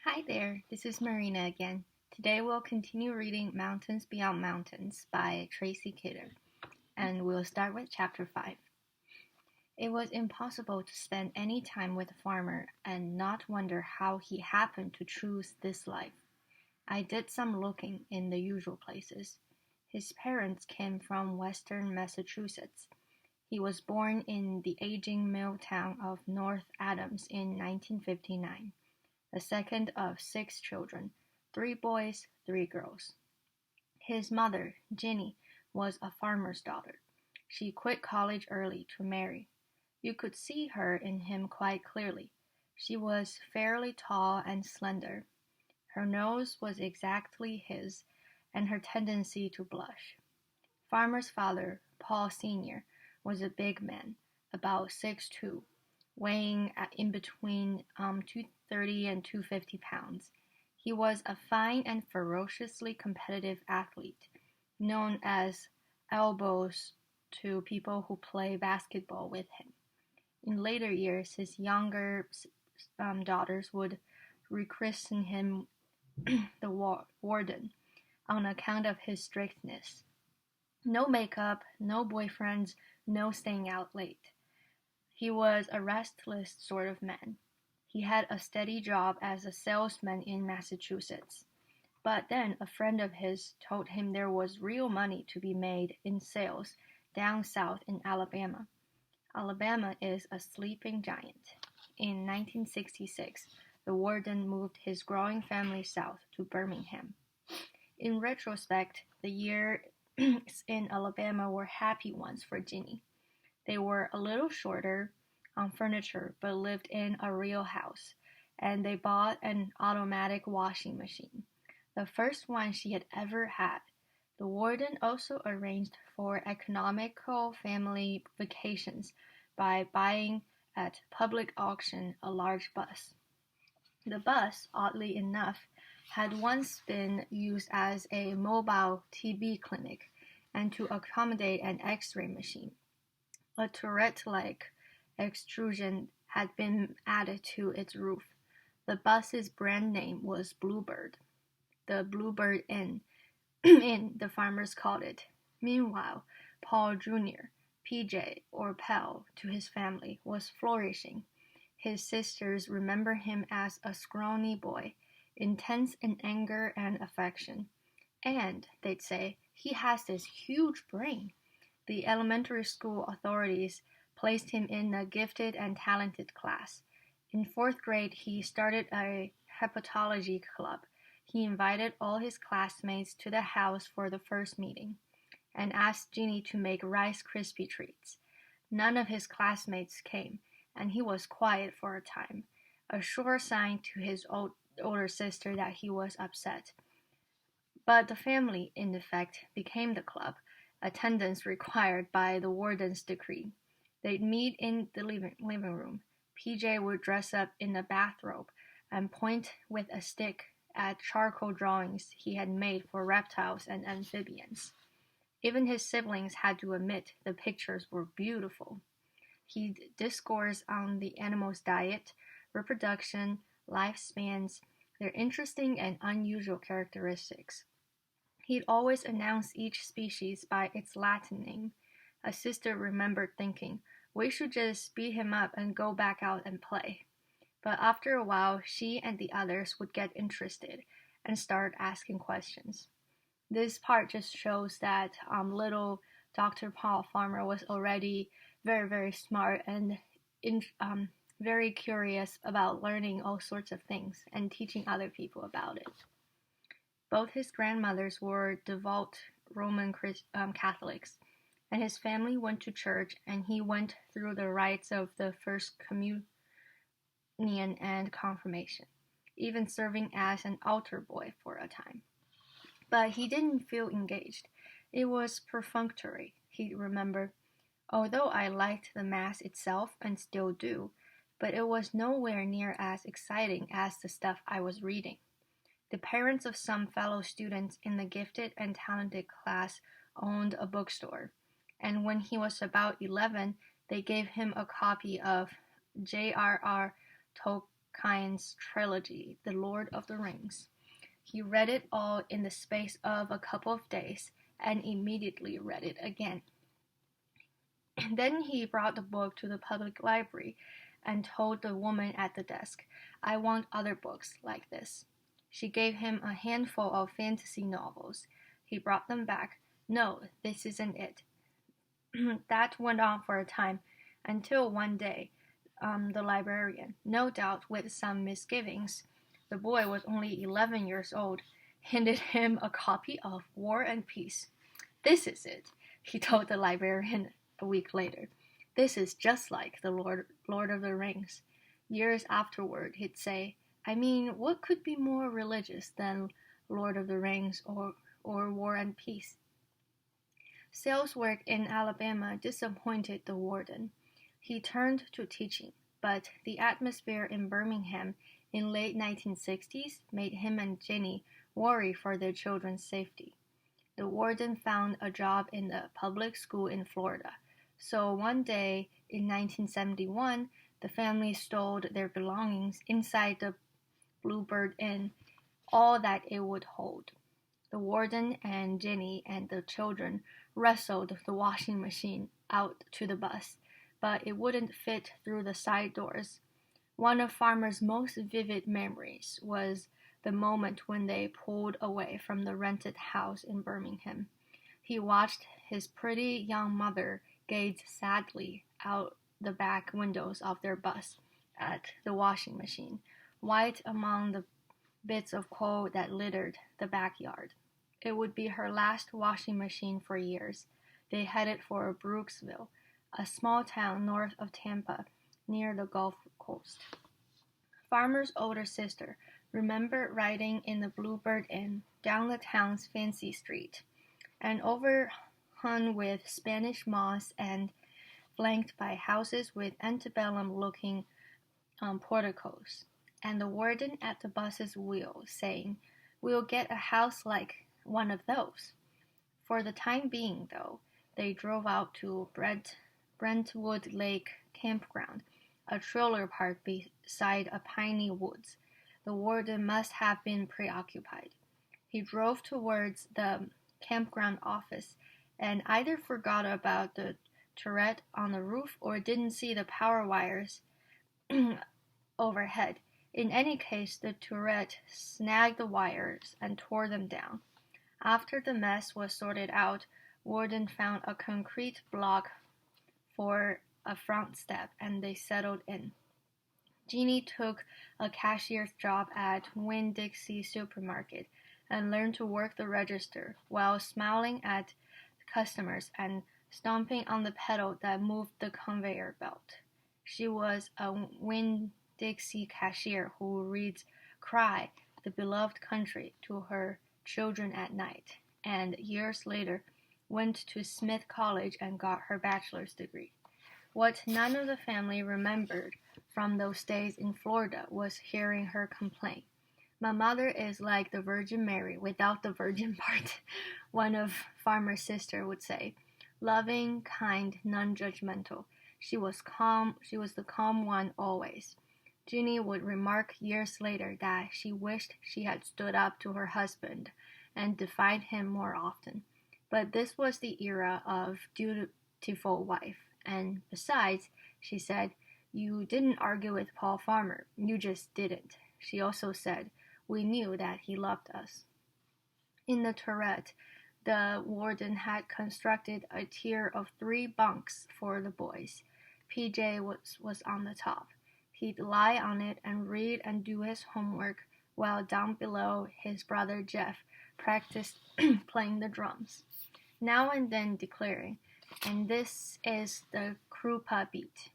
Hi there, this is Marina again. Today we'll continue reading Mountains Beyond Mountains by Tracy Kidder, and we'll start with chapter 5. It was impossible to spend any time with a farmer and not wonder how he happened to choose this life. I did some looking in the usual places. His parents came from western Massachusetts. He was born in the aging mill town of North Adams in 1959. The second of 6 children, 3 boys, 3 girls. His mother, Jenny, was a farmer's daughter. She quit college early to marry. You could see her in him quite clearly. She was fairly tall and slender. Her nose was exactly his, and her tendency to blush. Farmer's father, Paul Sr., was a big man, about 6'2", weighing in between 230 and 250 pounds. He was a fine and ferociously competitive athlete, known as elbows to people who play basketball with him. In later years, his younger daughters would rechristen him the Warden on account of his strictness. No makeup, no boyfriends, no staying out late. He was a restless sort of man. He had a steady job as a salesman in Massachusetts. But then a friend of his told him there was real money to be made in sales down south in Alabama. Alabama is a sleeping giant. In 1966, the warden moved his growing family south to Birmingham. In retrospect, the years in Alabama were happy ones for Ginny. They were a little shorter on furniture but lived in a real house, and they bought an automatic washing machine, the first one she had ever had. The warden also arranged for economical family vacations by buying at public auction a large bus. The bus, oddly enough, had once been used as a mobile TB clinic and to accommodate an X-ray machine. A turret-like extrusion had been added to its roof. The bus's brand name was Bluebird. The Bluebird Inn, the farmers called it. Meanwhile, Paul Jr., PJ, or Pal to his family, was flourishing. His sisters remember him as a scrawny boy, intense in anger and affection. And, they'd say, he has this huge brain. The elementary school authorities placed him in a gifted and talented class. In 4th grade, he started a hepatology club. He invited all his classmates to the house for the first meeting and asked Jeannie to make Rice Krispie treats. None of his classmates came, and he was quiet for a time, a sure sign to his older sister that he was upset. But the family, in effect, became the club, attendance required by the warden's decree. They'd meet in the living room. PJ would dress up in a bathrobe and point with a stick at charcoal drawings he had made for reptiles and amphibians. Even his siblings had to admit the pictures were beautiful. He'd discourse on the animals' diet, reproduction, lifespans, their interesting and unusual characteristics. He'd always announce each species by its Latin name. A sister remembered thinking, we should just beat him up and go back out and play. But after a while, she and the others would get interested and start asking questions. This part just shows that little Dr. Paul Farmer was already very, very smart and very curious about learning all sorts of things and teaching other people about it. Both his grandmothers were devout Roman Catholics, and his family went to church, and he went through the rites of the First Communion and Confirmation, even serving as an altar boy for a time. But he didn't feel engaged. It was perfunctory, he remembered, although I liked the Mass itself and still do, but it was nowhere near as exciting as the stuff I was reading. The parents of some fellow students in the gifted and talented class owned a bookstore, and when he was about 11, they gave him a copy of J.R.R. Tolkien's trilogy, The Lord of the Rings. He read it all in the space of a couple of days and immediately read it again. Then he brought the book to the public library and told the woman at the desk, "I want other books like this." She gave him a handful of fantasy novels. He brought them back. "No, this isn't it." That went on for a time, until one day, the librarian, no doubt with some misgivings, the boy was only 11 years old, handed him a copy of War and Peace. "This is it," he told the librarian a week later. "This is just like the Lord of the Rings." Years afterward, he'd say, "I mean, what could be more religious than Lord of the Rings or War and Peace?" Sales work in Alabama disappointed the warden. He turned to teaching, but the atmosphere in Birmingham in late 1960s made him and Jenny worry for their children's safety. The warden found a job in the public school in Florida, so one day in 1971, the family stowed their belongings inside the Bluebird Inn, all that it would hold. The warden and Jenny and the children wrestled the washing machine out to the bus, but it wouldn't fit through the side doors. One of Farmer's most vivid memories was the moment when they pulled away from the rented house in Birmingham. He watched his pretty young mother gaze sadly out the back windows of their bus at the washing machine, white among the bits of coal that littered the backyard. It would be her last washing machine for years. They headed for Brooksville, a small town north of Tampa, near the Gulf Coast. Farmer's older sister remembered riding in the Bluebird Inn down the town's fancy street, and overhung with Spanish moss and flanked by houses with antebellum-looking porticos, and the warden at the bus's wheel saying, "We'll get a house like one of those." For the time being, though, they drove out to Brentwood Lake Campground, a trailer park beside a piney woods. The warden must have been preoccupied. He drove towards the campground office and either forgot about the turret on the roof or didn't see the power wires overhead. In any case, the turret snagged the wires and tore them down. After the mess was sorted out, Warden found a concrete block for a front step and they settled in. Jeannie took a cashier's job at Winn-Dixie Supermarket and learned to work the register while smiling at customers and stomping on the pedal that moved the conveyor belt. She was a Winn-Dixie cashier who reads Cry, the Beloved Country to her children at night, and years later went to Smith College and got her bachelor's degree. What none of the family remembered from those days in Florida was hearing her complain. "My mother is like the Virgin Mary without the virgin part," one of Farmer's sister would say. Loving, kind, non-judgmental. She was the calm one always. Jeannie would remark years later that she wished she had stood up to her husband and defied him more often. But this was the era of dutiful wife, and besides, she said, "You didn't argue with Paul Farmer, you just didn't." She also said, "We knew that he loved us." In the turret, the warden had constructed a tier of 3 bunks for the boys. PJ was on the top. He'd lie on it and read and do his homework, while down below his brother Jeff practiced playing the drums, now and then declaring, "And this is the Krupa beat."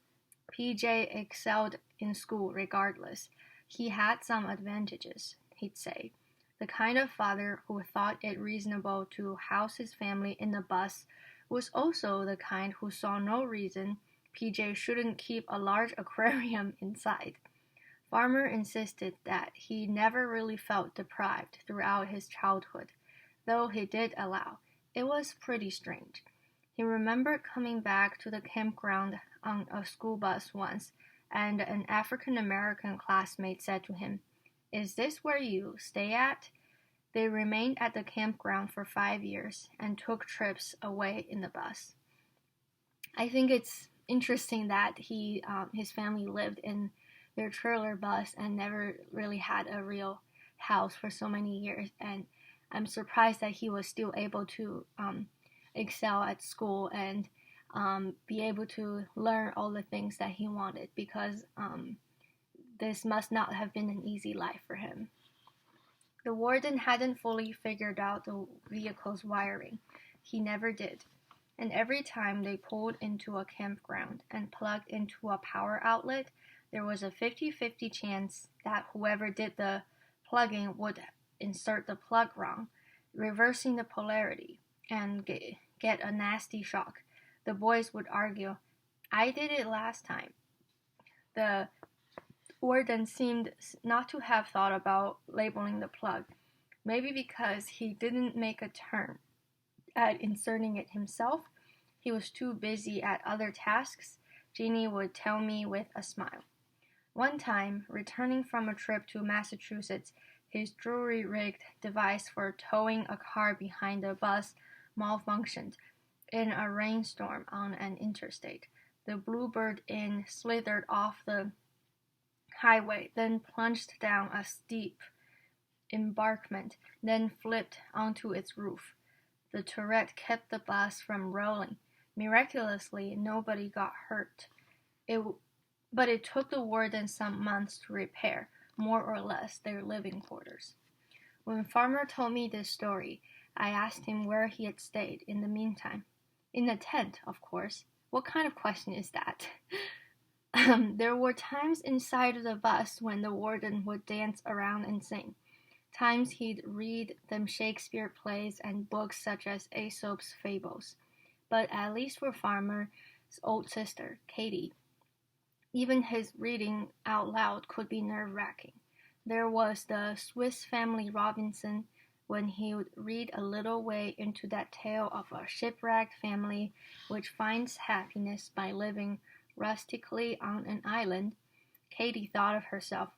PJ excelled in school regardless. He had some advantages, he'd say. The kind of father who thought it reasonable to house his family in the bus was also the kind who saw no reason PJ shouldn't keep a large aquarium inside. Farmer insisted that he never really felt deprived throughout his childhood, though he did allow. It was pretty strange. He remembered coming back to the campground on a school bus once, and an African American classmate said to him, "Is this where you stay at?" They remained at the campground for 5 years and took trips away in the bus. I think it's interesting that his family lived in their trailer bus and never really had a real house for so many years. And I'm surprised that he was still able to excel at school and be able to learn all the things that he wanted, because this must not have been an easy life for him. The warden hadn't fully figured out the vehicle's wiring. He never did. And every time they pulled into a campground and plugged into a power outlet, there was a 50-50 chance that whoever did the plugging would insert the plug wrong, reversing the polarity, and get a nasty shock. The boys would argue, "I did it last time." The warden seemed not to have thought about labeling the plug, maybe because he didn't make a turn at inserting it himself. He was too busy at other tasks, Jeannie would tell me with a smile. One time, returning from a trip to Massachusetts, his jury-rigged device for towing a car behind a bus malfunctioned in a rainstorm on an interstate. The Bluebird Inn slithered off the highway, then plunged down a steep embankment, then flipped onto its roof. The turret kept the bus from rolling. Miraculously, nobody got hurt. But it took the warden some months to repair, more or less, their living quarters. When Farmer told me this story, I asked him where he had stayed in the meantime. In a tent, of course. What kind of question is that? There were times inside the bus when the warden would dance around and sing. Times he'd read them Shakespeare plays and books such as Aesop's Fables. But at least for Farmer's old sister, Katie, even his reading out loud could be nerve-wracking. There was the Swiss Family Robinson, when he would read a little way into that tale of a shipwrecked family which finds happiness by living rustically on an island. Katie thought of herself,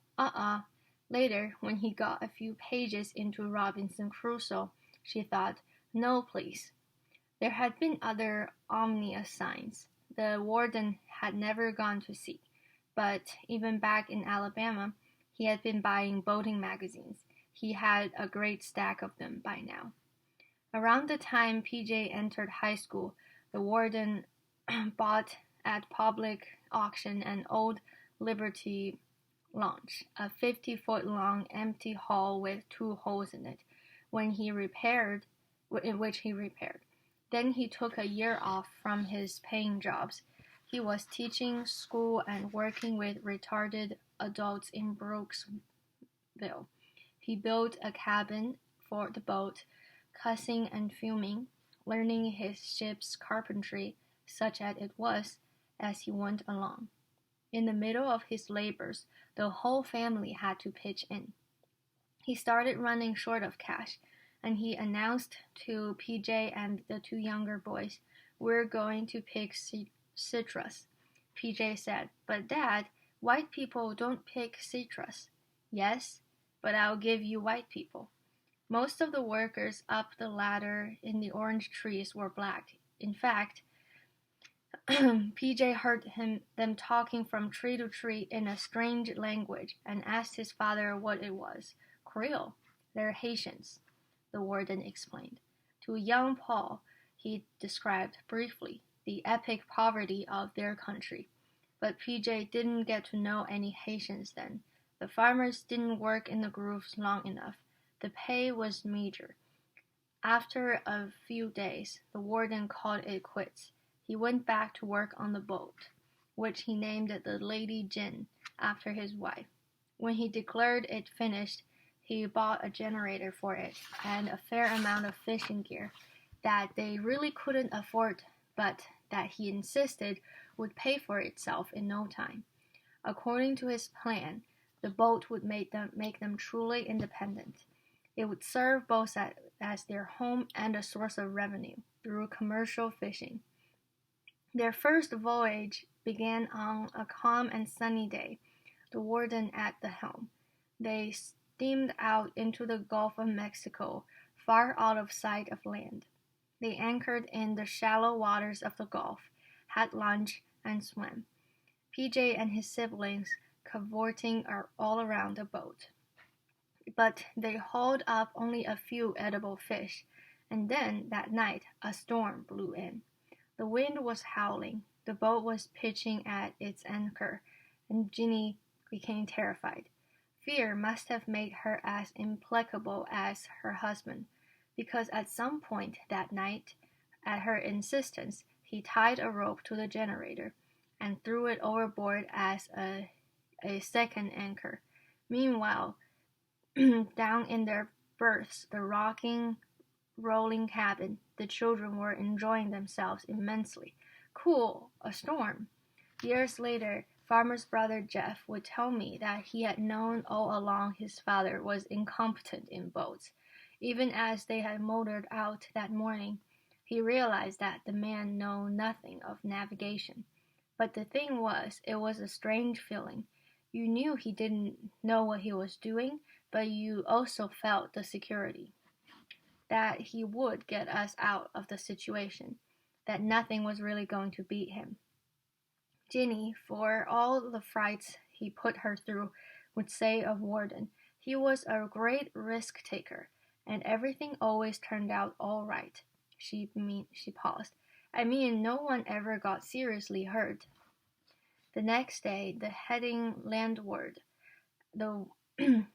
Later, when he got a few pages into Robinson Crusoe, she thought, no, please. There had been other ominous signs the warden had never gone to see, but even back in Alabama, he had been buying boating magazines. He had a great stack of them by now. Around the time PJ entered high school, the warden bought at public auction an old Liberty launch, a 50-foot-long empty hull with 2 holes in it, which he repaired. Then he took a year off from his paying jobs. He was teaching school and working with retarded adults in Brooksville. He built a cabin for the boat, cussing and fuming, learning his ship's carpentry, such as it was, as he went along. In the middle of his labors, the whole family had to pitch in. He started running short of cash, and he announced to PJ and the 2 younger boys, "We're going to pick citrus." PJ said, "But Dad, white people don't pick citrus." "Yes, but I'll give you white people." Most of the workers up the ladder in the orange trees were black. In fact, PJ heard them talking from tree to tree in a strange language and asked his father what it was. "Creole. They're Haitians," the warden explained. To young Paul, he described briefly the epic poverty of their country. But PJ didn't get to know any Haitians then. The farmers didn't work in the grooves long enough. The pay was meager. After a few days, the warden called it quits. He went back to work on the boat, which he named the Lady Jin, after his wife. When he declared it finished, he bought a generator for it and a fair amount of fishing gear that they really couldn't afford, but that he insisted would pay for itself in no time. According to his plan, the boat would make them truly independent. It would serve both as their home and a source of revenue through commercial fishing. Their first voyage began on a calm and sunny day, the warden at the helm. They steamed out into the Gulf of Mexico, far out of sight of land. They anchored in the shallow waters of the Gulf, had lunch, and swam. PJ and his siblings cavorting all around the boat. But they hauled up only a few edible fish, and then, that night, a storm blew in. The wind was howling, the boat was pitching at its anchor, and Ginny became terrified. Fear must have made her as implacable as her husband, because at some point that night, at her insistence, he tied a rope to the generator and threw it overboard as a second anchor. Meanwhile, down in their berths, the rocking, rolling cabin, the children were enjoying themselves immensely. Cool, a storm. Years later, Farmer's brother Jeff would tell me that he had known all along his father was incompetent in boats. Even as they had motored out that morning, he realized that the man knew nothing of navigation. But the thing was, it was a strange feeling. You knew he didn't know what he was doing, but you also felt the security that he would get us out of the situation, that nothing was really going to beat him. Ginny, for all the frights he put her through, would say of Warden, he was a great risk-taker, and everything always turned out all right. She paused. I mean, no one ever got seriously hurt. The next day, the heading landward, the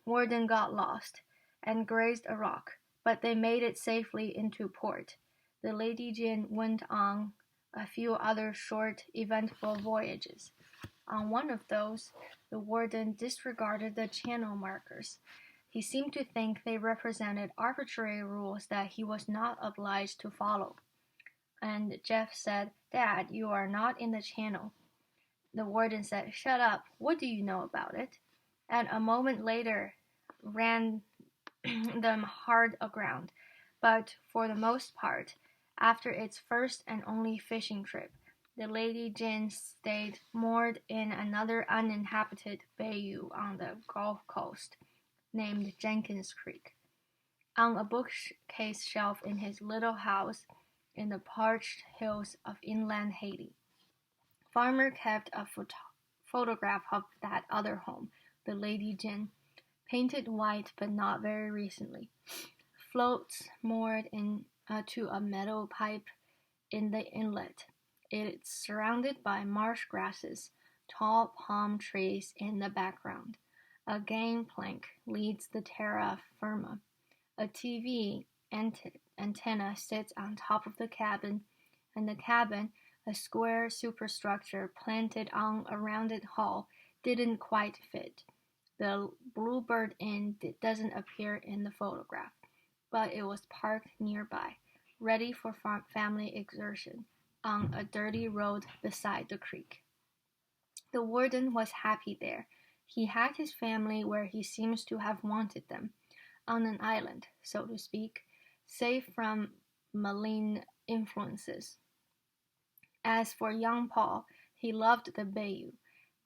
Warden got lost and grazed a rock, but they made it safely into port. The Lady Jane went on a few other short, eventful voyages. On one of those, the warden disregarded the channel markers. He seemed to think they represented arbitrary rules that he was not obliged to follow. And Jeff said, Dad, you are not in the channel. The warden said, Shut up, what do you know about it? And a moment later ran them hard aground. But for the most part, after its first and only fishing trip, the Lady Jane stayed moored in another uninhabited bayou on the Gulf Coast, named Jenkins Creek. On a bookcase shelf in his little house in the parched hills of inland Haiti, Farmer kept a photograph of that other home, the Lady Jane, painted white but not very recently. Floats moored to a metal pipe in the inlet. It's surrounded by marsh grasses, tall palm trees in the background. A gangplank leads the terra firma. A TV antenna sits on top of the cabin, and the cabin, a square superstructure planted on a rounded hall, didn't quite fit. The Bluebird Inn doesn't appear in the photograph, but it was parked nearby, ready for family exertion, on a dirty road beside the creek. The warden was happy there. He had his family where he seems to have wanted them, on an island, so to speak, safe from malign influences. As for young Paul, he loved the bayou,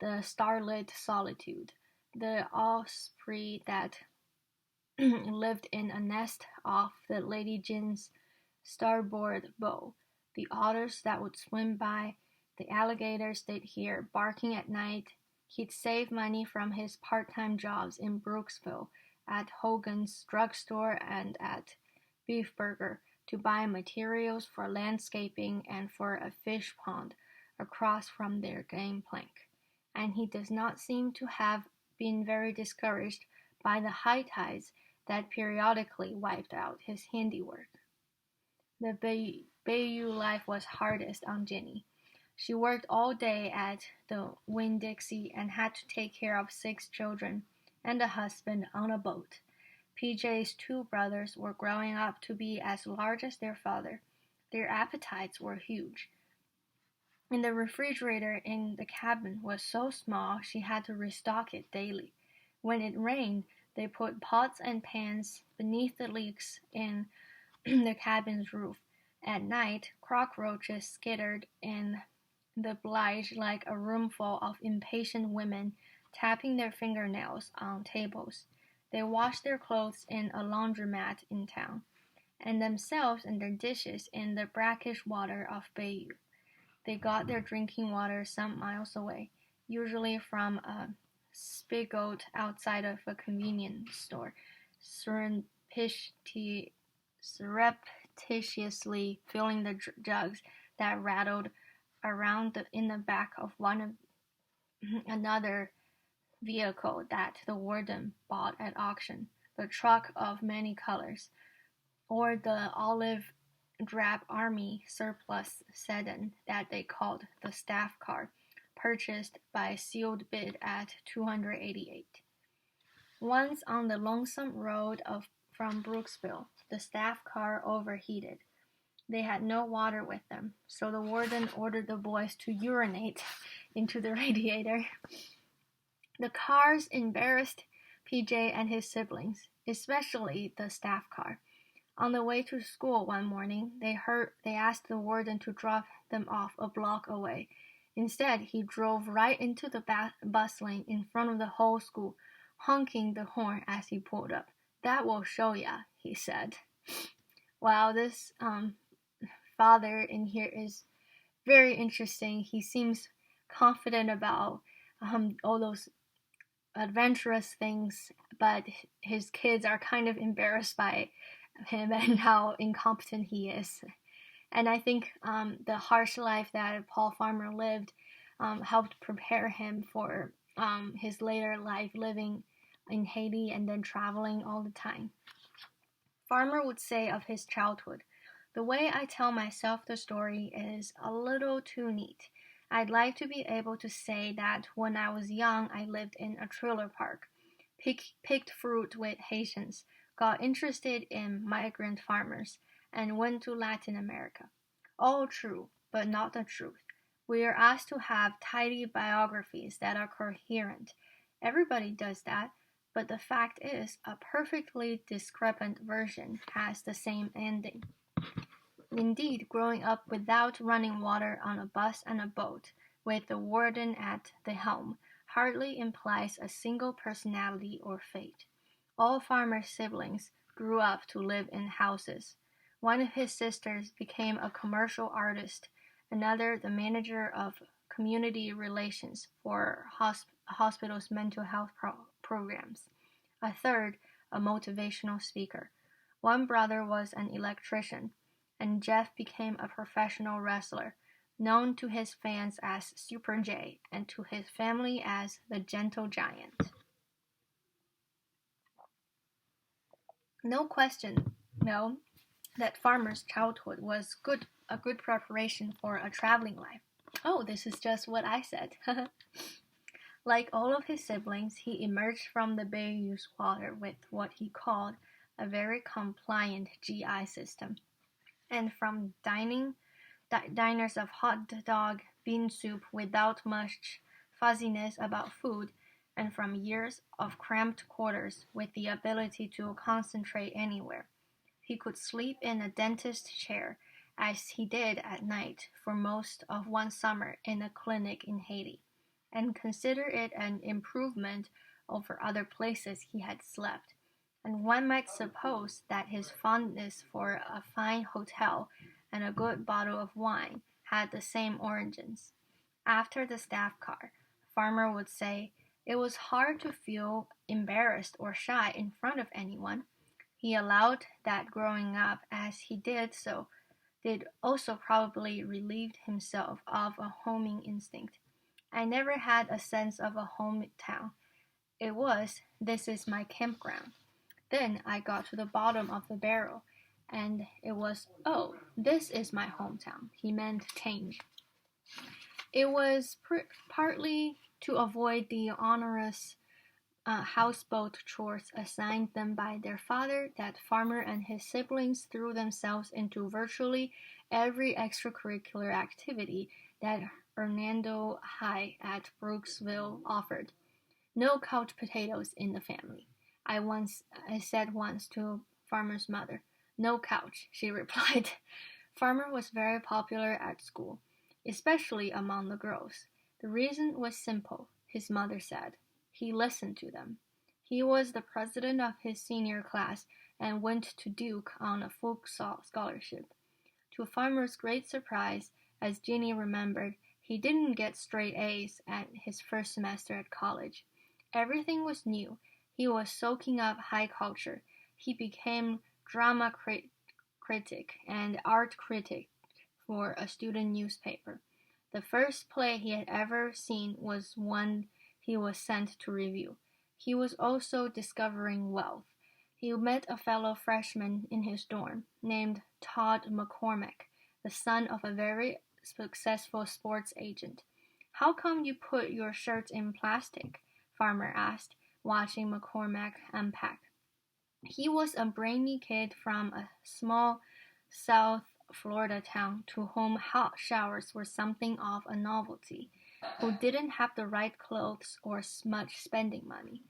the starlit solitude, the osprey that lived in a nest off the Lady Jane's starboard bow, the otters that would swim by, the alligators they'd hear barking at night. He'd save money from his part-time jobs in Brooksville, at Hogan's drugstore and at Beef Burger, to buy materials for landscaping and for a fish pond across from their gangplank. And he does not seem to have been very discouraged by the high tides that periodically wiped out his handiwork. The bayou life was hardest on Jenny. She worked all day at the Winn-Dixie and had to take care of 6 children and a husband on a boat. PJ's 2 brothers were growing up to be as large as their father. Their appetites were huge. And the refrigerator in the cabin was so small she had to restock it daily. When it rained, they put pots and pans beneath the leaks in the cabin's roof. At night, cockroaches skittered in the blige like a roomful of impatient women tapping their fingernails on tables. They washed their clothes in a laundromat in town, and themselves and their dishes in the brackish water of Bayou. They got their drinking water some miles away, usually from a spigot outside of a convenience store, surreptitiously filling the jugs that rattled around in the back of another vehicle that the warden bought at auction, the truck of many colors, or the olive drab army surplus sedan that they called the staff car, purchased by sealed bid at 288. Once on the lonesome road from Brooksville, the staff car overheated. They had no water with them, so the warden ordered the boys to urinate into the radiator. The cars embarrassed PJ and his siblings, especially the staff car. On the way to school one morning, they asked the warden to drop them off a block away. Instead, he drove right into the bus lane in front of the whole school, honking the horn as he pulled up. "That will show ya," he said. Wow, this father in here is very interesting. He seems confident about all those adventurous things, but his kids are kind of embarrassed by him and how incompetent he is. And I think the harsh life that Paul Farmer lived helped prepare him for his later life living in Haiti and then traveling all the time. Farmer would say of his childhood, "The way I tell myself the story is a little too neat. I'd like to be able to say that when I was young I lived in a trailer park, picked fruit with Haitians, got interested in migrant farmers, and went to Latin America. All true, but not the truth. We are asked to have tidy biographies that are coherent. Everybody does that, but the fact is, a perfectly discrepant version has the same ending. Indeed, growing up without running water on a bus and a boat, with the warden at the helm, hardly implies a single personality or fate. All Farmer's siblings grew up to live in houses. One of his sisters became a commercial artist, another the manager of community relations for hospital's mental health programs, a third a motivational speaker. One brother was an electrician, and Jeff became a professional wrestler, known to his fans as Super J and to his family as the Gentle Giant. No question, though, that Farmer's childhood was a good preparation for a traveling life. Oh, this is just what I said. Like all of his siblings, he emerged from the Bayou's water with what he called a very compliant GI system. And from diners of hot dog bean soup without much fuzziness about food, and from years of cramped quarters with the ability to concentrate anywhere. He could sleep in a dentist's chair, as he did at night for most of one summer in a clinic in Haiti, and consider it an improvement over other places he had slept. And one might suppose that his fondness for a fine hotel and a good bottle of wine had the same origins. After the staff car, Farmer would say, it was hard to feel embarrassed or shy in front of anyone. He allowed that growing up as he did so did also probably relieved himself of a homing instinct. I never had a sense of a hometown. It was, this is my campground. Then I got to the bottom of the barrel, and it was, oh, this is my hometown, he maintained. It was partly to avoid the onerous houseboat chores assigned them by their father that Farmer and his siblings threw themselves into virtually every extracurricular activity that Hernando High at Brooksville offered. No couch potatoes in the family. I said once to Farmer's mother. No couch, she replied. Farmer was very popular at school. especially among the girls. The reason was simple, his mother said. He listened to them. He was the president of his senior class and went to Duke on a full scholarship. To Farmer's great surprise, as Ginny remembered, he didn't get straight A's at his first semester at college. Everything was new. He was soaking up high culture. He became drama critic and art critic for a student newspaper. The first play he had ever seen was one he was sent to review. He was also discovering wealth. He met a fellow freshman in his dorm named Todd McCormack, the son of a very successful sports agent. How come you put your shirts in plastic? Farmer asked, watching McCormack unpack. He was a brainy kid from a small South Florida town to whom hot showers were something of a novelty, who didn't have the right clothes or much spending money.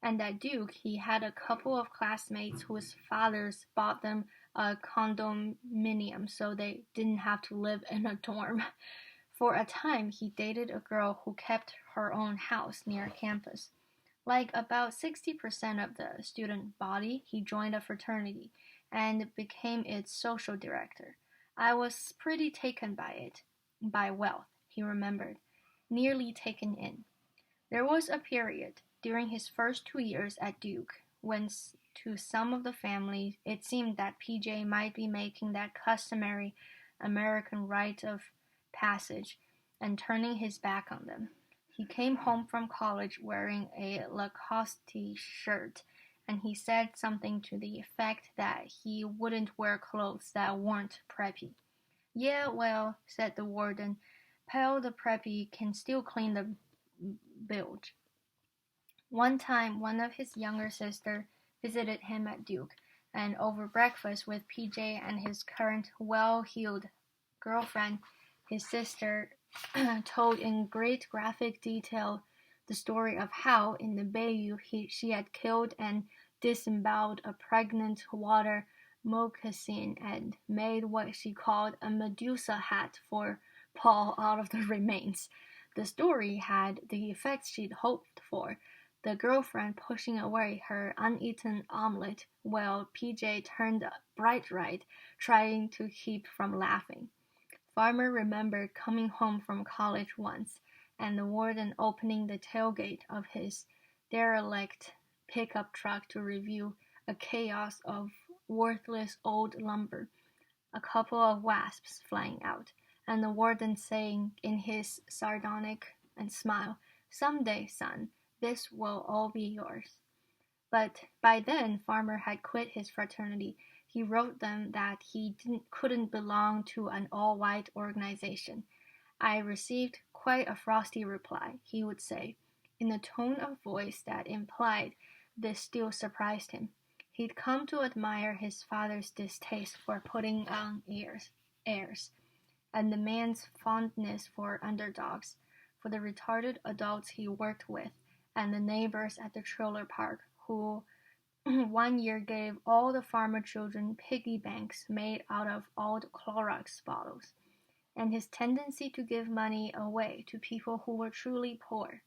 And at Duke, he had a couple of classmates whose fathers bought them a condominium so they didn't have to live in a dorm. For a time, he dated a girl who kept her own house near campus. Like about 60% of the student body, he joined a fraternity and became its social director. I was pretty taken by it, by wealth, he remembered, nearly taken in. There was a period, during his first 2 years at Duke, when to some of the family it seemed that PJ might be making that customary American rite of passage and turning his back on them. He came home from college wearing a Lacoste shirt, and he said something to the effect that he wouldn't wear clothes that weren't preppy. Yeah, well, said the warden, Pal the preppy can still clean the bilge. One time, one of his younger sisters visited him at Duke, and over breakfast with PJ and his current well-heeled girlfriend, his sister told in great graphic detail the story of how, in the bayou, she had killed and disemboweled a pregnant water moccasin and made what she called a Medusa hat for Paul out of the remains. The story had the effect she'd hoped for, the girlfriend pushing away her uneaten omelette while PJ turned bright red, trying to keep from laughing. Farmer remembered coming home from college once, and the warden opening the tailgate of his derelict pickup truck to review a chaos of worthless old lumber, a couple of wasps flying out, and the warden saying in his sardonic and smile, "Someday, son, this will all be yours." But by then Farmer had quit his fraternity. He wrote them that he couldn't belong to an all-white organization. I received quite a frosty reply, he would say, in a tone of voice that implied this still surprised him. He'd come to admire his father's distaste for putting on airs, and the man's fondness for underdogs, for the retarded adults he worked with, and the neighbors at the trailer park who one year gave all the farmer children piggy banks made out of old Clorox bottles, and his tendency to give money away to people who were truly poor.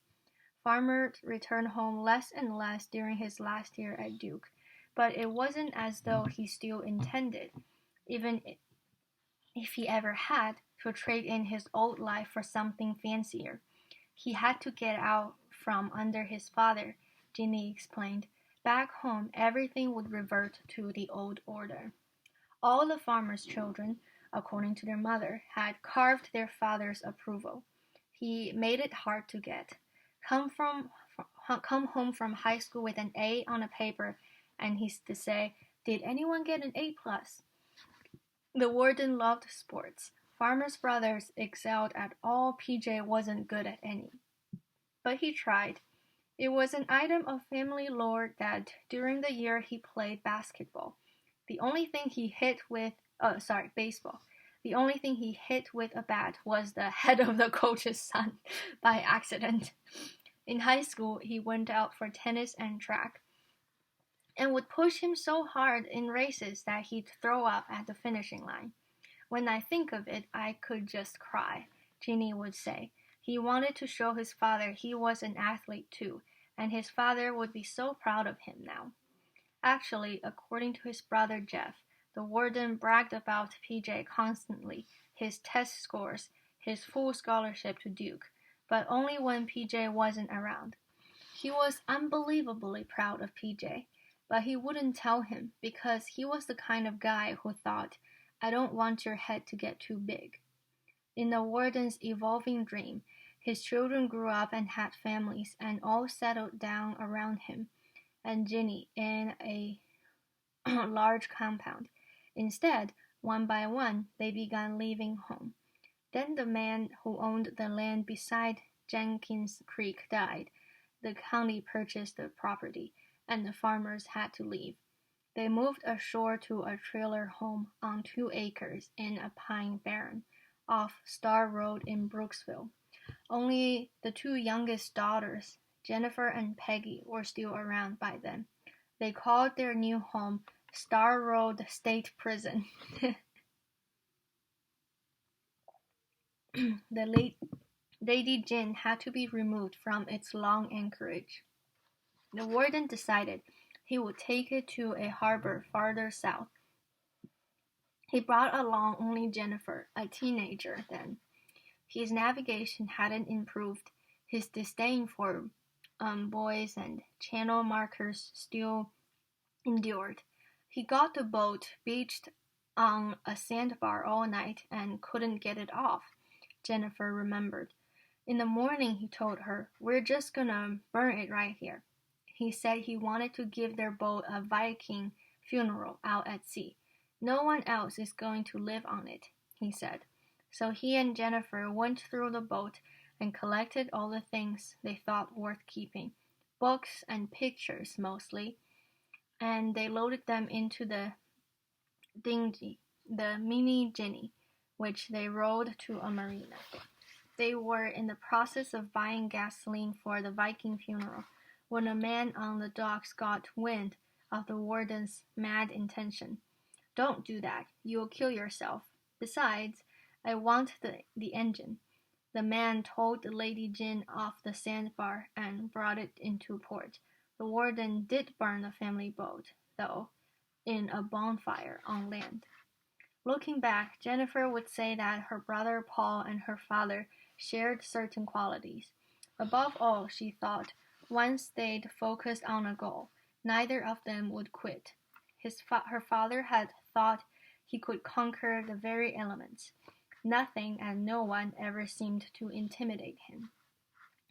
Farmer returned home less and less during his last year at Duke, but it wasn't as though he still intended, even if he ever had, to trade in his old life for something fancier. He had to get out from under his father, Ginny explained. Back home, everything would revert to the old order. All the farmer's children, according to their mother, had carved their father's approval. He made it hard to get. Come home from high school with an A on a paper, and he's to say, "Did anyone get an A plus?" The warden loved sports. Farmer's brothers excelled at all PJ wasn't good at any. But he tried. It was an item of family lore that during the year he played basketball, the only thing he hit with, baseball. The only thing he hit with a bat was the head of the coach's son by accident. In high school, he went out for tennis and track, and would push him so hard in races that he'd throw up at the finishing line. When I think of it, I could just cry. Ginny would say. He wanted to show his father he was an athlete too, and his father would be so proud of him now. Actually, according to his brother Jeff, the warden bragged about PJ constantly, his test scores, his full scholarship to Duke, but only when PJ wasn't around. He was unbelievably proud of PJ, but he wouldn't tell him because he was the kind of guy who thought, I don't want your head to get too big. In the warden's evolving dream, his children grew up and had families and all settled down around him and Ginny in a large compound. Instead, one by one, they began leaving home. Then the man who owned the land beside Jenkins Creek died. The county purchased the property, and the farmers had to leave. They moved ashore to a trailer home on 2 acres in a pine barren off Star Road in Brooksville. Only the 2 youngest daughters, Jennifer and Peggy, were still around by then. They called their new home Star Road State Prison. The Lady Jane had to be removed from its long anchorage. The warden decided he would take it to a harbor farther south. He brought along only Jennifer, a teenager then. His navigation hadn't improved. His disdain for buoys and channel markers still endured. He got the boat beached on a sandbar all night and couldn't get it off, Jennifer remembered. In the morning, he told her, we're just gonna burn it right here. He said he wanted to give their boat a Viking funeral out at sea. No one else is going to live on it, he said. So he and Jennifer went through the boat and collected all the things they thought worth keeping, books and pictures mostly, and they loaded them into the dinghy, the Mini Jenny, which they rowed to a marina. They were in the process of buying gasoline for the Viking funeral when a man on the docks got wind of the warden's mad intention. Don't do that. You'll kill yourself. Besides, I want the engine. The man towed the Lady Jane off the sandbar and brought it into port. The warden did burn the family boat, though, in a bonfire on land. Looking back, Jennifer would say that her brother Paul and her father shared certain qualities. Above all, she thought, once they'd focused on a goal, neither of them would quit. Her father had thought he could conquer the very elements. Nothing and no one ever seemed to intimidate him.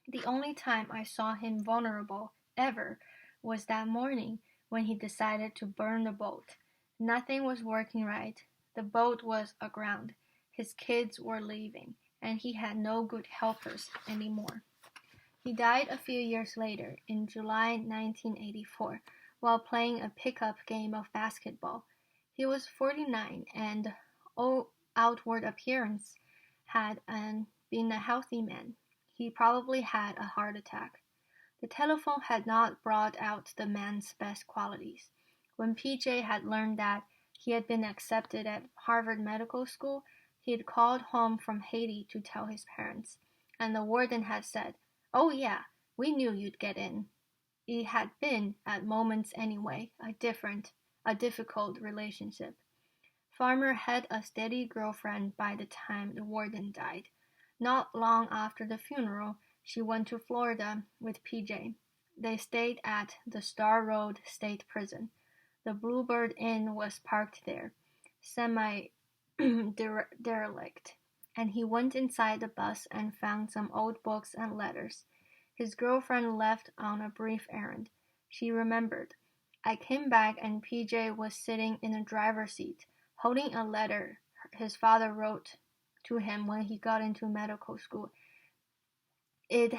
The only time I saw him vulnerable, ever, was that morning when he decided to burn the boat. Nothing was working right. The boat was aground. His kids were leaving, and he had no good helpers anymore. He died a few years later, in July 1984, while playing a pickup game of basketball. He was 49 and all outward appearance had been a healthy man. He probably had a heart attack. The telephone had not brought out the man's best qualities. When PJ had learned that he had been accepted at Harvard Medical School, he had called home from Haiti to tell his parents, and the warden had said, "Oh yeah, we knew you'd get in." It had been, at moments anyway, a difficult relationship. Farmer had a steady girlfriend by the time the warden died. Not long after the funeral, she went to Florida with PJ. They stayed at the Star Road State Prison. The Bluebird Inn was parked there, semi-derelict, and he went inside the bus and found some old books and letters. His girlfriend left on a brief errand. She remembered. I came back and PJ was sitting in the driver's seat, holding a letter his father wrote to him when he got into medical school. It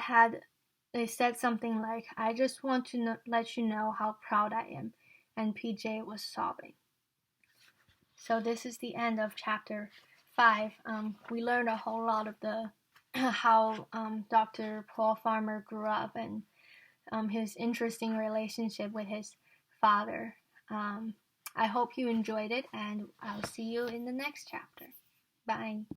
said something like, I just want to let you know how proud I am. And PJ was sobbing. So this is the end of chapter 5. We learned a whole lot of the how Dr. Paul Farmer grew up and his interesting relationship with his father. I hope you enjoyed it, and I'll see you in the next chapter. Bye.